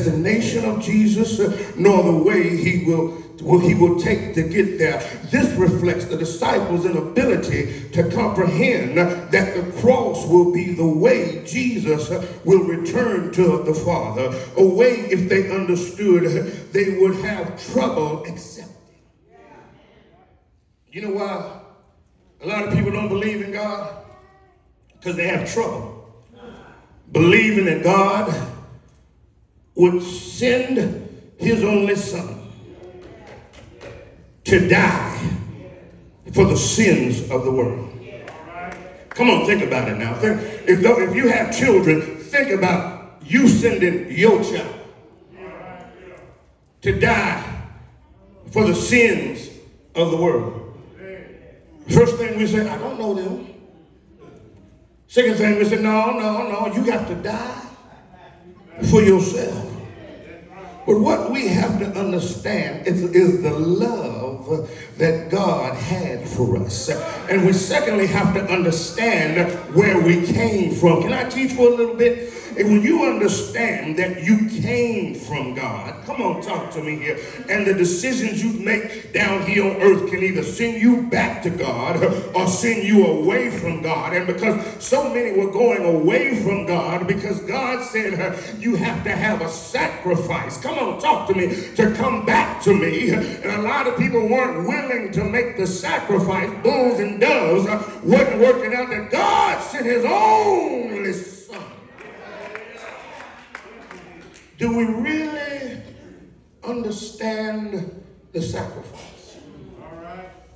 destination of Jesus, nor the way he will take to get there. This reflects the disciples' inability to comprehend that the cross will be the way Jesus will return to the Father. A way, if they understood, they would have trouble accepting. You know why a lot of people don't believe in God? Because they have trouble believing that God would send his only son to die for the sins of the world. Come on, think about it now. If you have children, think about you sending your child to die for the sins of the world. First thing we say, I don't know them. Second thing we say, no, you got to die for yourself. But what we have to understand is the love that God had for us. And we secondly have to understand where we came from. Can I teach for a little bit? And when you understand that you came from God, come on, talk to me here, and the decisions you make down here on earth can either send you back to God or send you away from God. And because so many were going away from God, because God said you have to have a sacrifice, come on, talk to me, to come back to me. And a lot of people weren't willing to make the sacrifice. Bulls and doves wasn't working out, that God sent his only son. Do we really understand the sacrifice?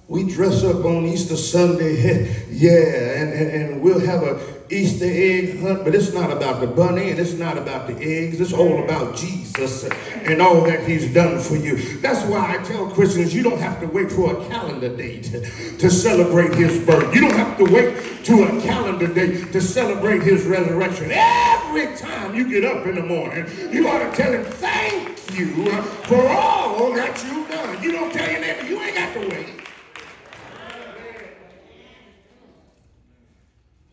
We dress up on Easter Sunday, and we'll have a Easter egg hunt, but it's not about the bunny and it's not about the eggs. It's all about Jesus and all that he's done for you. That's why I tell Christians, you don't have to wait for a calendar date to celebrate his birth. You don't have to wait to a calendar date to celebrate his resurrection. Every time you get up in the morning, you ought to tell him, thank you for all that you've done. You don't tell your neighbor, you ain't got to wait.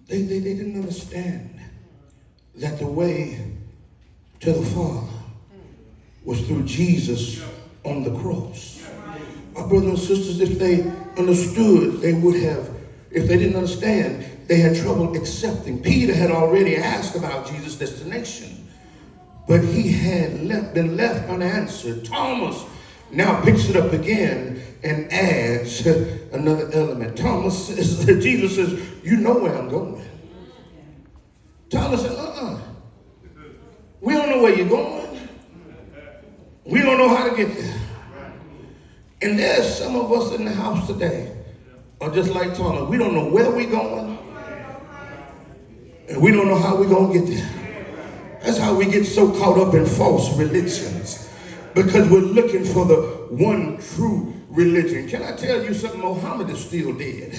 They didn't understand that the way to the Father was through Jesus on the cross. Our brothers and sisters, if they understood, they would have, if they didn't understand, they had trouble accepting. Peter had already asked about Jesus' destination, but he had been left unanswered. Thomas now picks it up again and adds another element. Thomas says, Jesus says, you know where I'm going. Thomas said, we don't know where you're going. We don't know how to get there. And there's some of us in the house today are just like Thomas. We don't know where we're going. And we don't know how we're going to get there. That's how we get so caught up in false religions. Because we're looking for the one true religion. Can I tell you something? Muhammad is still dead.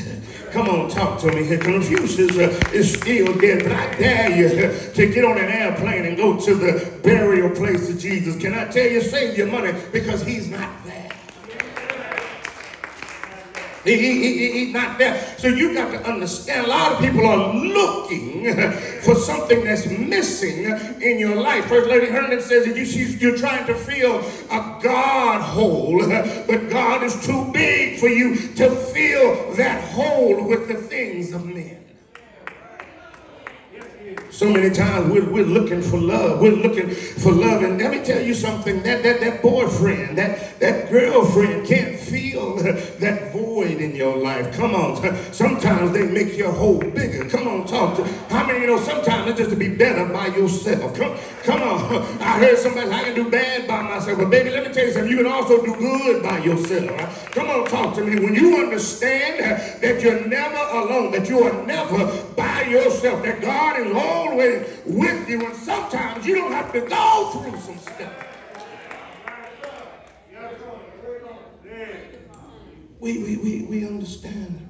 Come on, talk to me here. Confucius is still dead. But I dare you to get on an airplane and go to the burial place of Jesus. Can I tell you, save your money, because he's not there. He's not there. So you got to understand, a lot of people are looking for something that's missing in your life. First Lady Herndon says that you're trying to fill a God hole, but God is too big for you to fill that hole with the things of men. So many times we're looking for love. We're looking for love. And let me tell you something, that boyfriend, that girlfriend can't feel that void in your life. Come on. Sometimes they make your hole bigger. Come on, talk to. How many of you know sometimes it's just to be better by yourself? Come on. I heard somebody say, I can do bad by myself. But baby, let me tell you something. You can also do good by yourself. Come on, talk to me. When you understand that you're never alone, that you are never by yourself, that God is always with you, and sometimes you don't have to go through some stuff. We understand.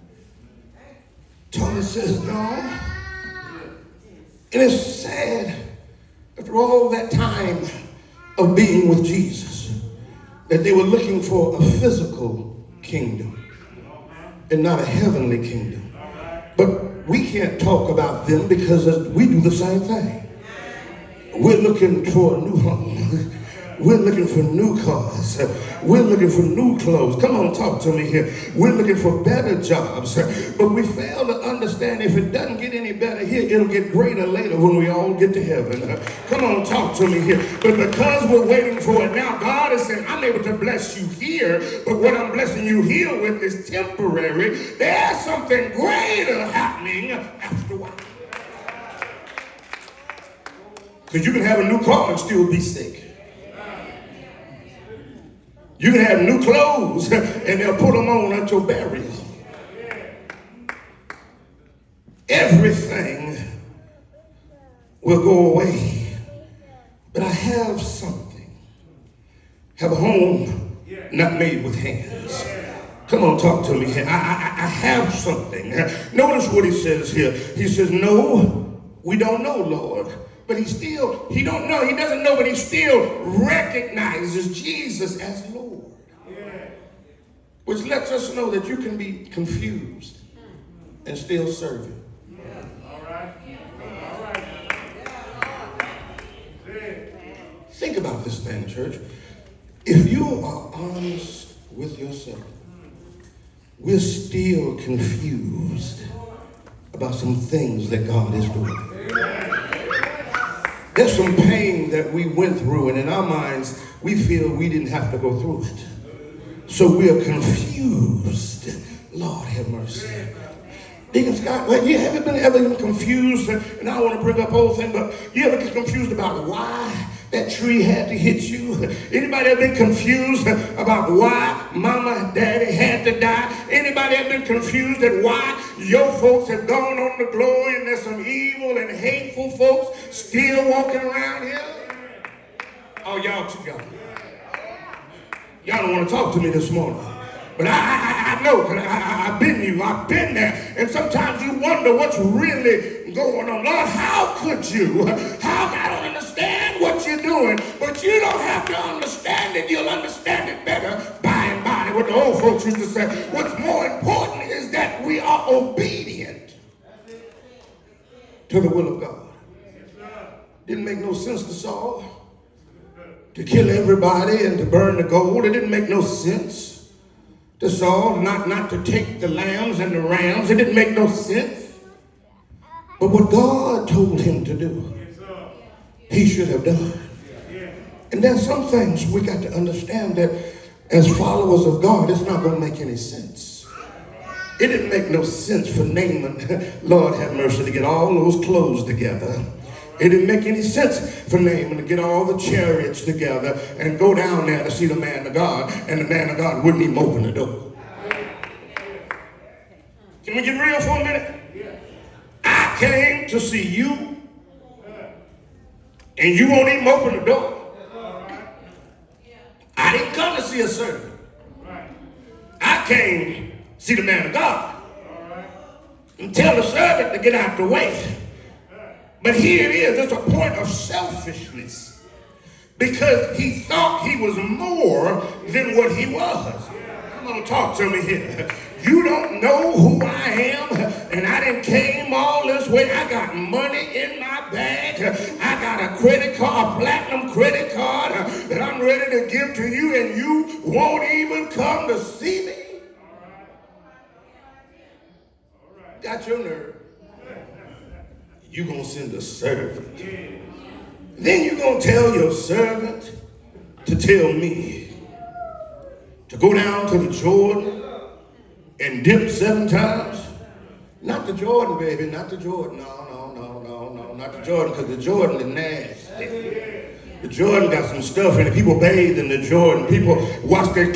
Thomas says no. And it's sad, after all that time of being with Jesus, that they were looking for a physical kingdom and not a heavenly kingdom. But we can't talk about them because we do the same thing. We're looking for a new home. We're looking for new cars. We're looking for new clothes. Come on, talk to me here. We're looking for better jobs. But we fail to understand if it doesn't get any better here, it'll get greater later when we all get to heaven. Come on, talk to me here. But because we're waiting for it now, God is saying, I'm able to bless you here, but what I'm blessing you here with is temporary. There's something greater happening afterward. Because you can have a new car and still be sick. You can have new clothes and they'll put them on at your burial. Everything will go away. But I have something. Have a home not made with hands. Come on, talk to me here. I have something. Notice what he says here. He says, no, we don't know, Lord. But he don't know. He doesn't know, but he still recognizes Jesus as Lord. Which lets us know that you can be confused and still serve him. All right. Think about this thing, church. If you are honest with yourself, we're still confused about some things that God is doing. There's some pain that we went through, and in our minds, we feel we didn't have to go through it. So we are confused. Lord have mercy. Deacon Scott, well, you haven't been ever confused, and I don't want to bring up old thing, but you ever get confused about why that tree had to hit you? Anybody ever been confused about why mama and daddy had to die? Anybody ever been confused at why your folks have gone on to glory and there's some evil and hateful folks still walking around here? Oh, y'all too young. Y'all don't want to talk to me this morning. But I know, because I've been you. I've been there. And sometimes you wonder what's really going on. Lord, how could you? I don't understand what you're doing. But you don't have to understand it. You'll understand it better by and by. What the old folks used to say. What's more important is that we are obedient to the will of God. Didn't make no sense to Saul to kill everybody and to burn the gold. It didn't make no sense to Saul not to take the lambs and the rams. It didn't make no sense. But what God told him to do, he should have done. And there's some things we got to understand that as followers of God, it's not going to make any sense. It didn't make no sense for Naaman, Lord have mercy, to get all those clothes together. It didn't make any sense for Naaman to get all the chariots together and go down there to see the man of God, and the man of God wouldn't even open the door. Can we get real for a minute? I came to see you, and you won't even open the door. I didn't come to see a servant. I came to see the man of God and tell the servant to get out the way. But here it is, it's a point of selfishness because he thought he was more than what he was. Come on, talk to me here. You don't know who I am, and I done came all this way. I got money in my bag. I got a credit card, a platinum credit card that I'm ready to give to you, and you won't even come to see me? Got your nerve. You're going to send a servant. Then you're going to tell your servant to tell me to go down to the Jordan and dip 7 times. Not the Jordan, baby, not the Jordan. No, not the Jordan, because the Jordan is nasty. The Jordan got some stuff in it. People bathe in the Jordan. People wash their